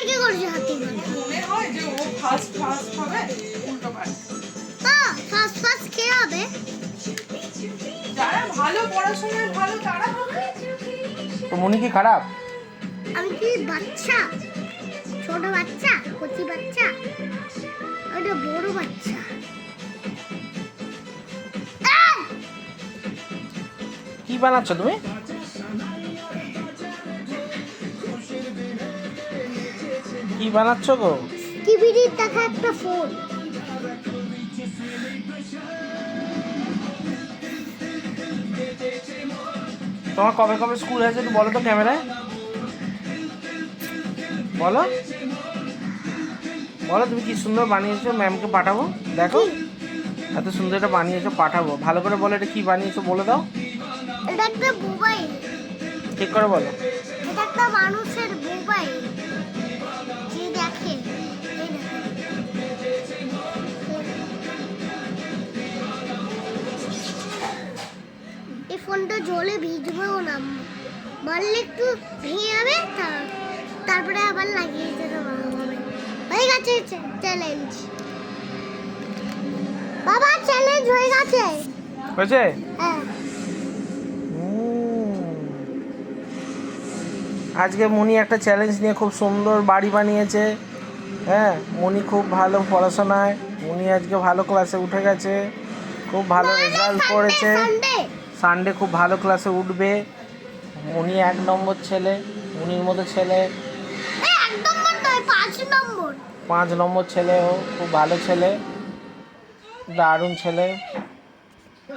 কি করেছে হাতি মনে হয় যে ও ফার্স্ট হবে উল্টো পাল্টা। না ফার্স্ট কে হবে? যারা ভালো পড়াশোনায় ভালো তারা হবে। তো মনি কি খারাপ? আমি কি বাচ্চা, ছোট বাচ্চা, কচি বাচ্চা, ওটা বড় বাচ্চা। কি বানাচ্ছ তুমি? কি বানাচ্ছ গো? টিভির দেখা একটা ফোন। তোমার কবে কবে স্কুল আছে একটু বলো তো ক্যামেরায়, বলো বলো তুমি কি সুন্দর বানিয়েছো, ম্যামকে পাঠাবো। দেখো এত সুন্দর এটা বানিয়েছো, পাঠাবো। ভালো করে বলো এটা কি বানিয়েছো বলে দাও। এটা একটা মোবাইল। ঠিক করে বলো। এটা একটা মানুষের মোবাইল যে দেখে। এই দেখো। এই ফোনটা জলে ভিজবেও না, মারলে একটু ভেঙে যাবে, তারপরে আবার লাগিয়ে দিতে হবে। হয়ে গেছে চ্যালেঞ্জ। বাবা চ্যালেঞ্জ হয়ে গেছে। হয়েছে? হ্যাঁ। আজকে মনি একটা চ্যালেঞ্জ নিয়ে খুব সুন্দর বাড়ি বানিয়েছে। হ্যাঁ, মনি খুব ভালো পড়াশোনায়, মনি আজকে ভালো ক্লাসে উঠে গেছে, খুব ভালো রেজাল্ট করেছে। সানডে খুব ভালো ক্লাসে উঠবে। মনি 1 নম্বর ছেলে, মনির মতো ছেলে 1 নম্বর নয়, 5 নম্বর। 5 নম্বর ছেলে, ও খুব ভালো ছেলে, দারুণ ছেলে।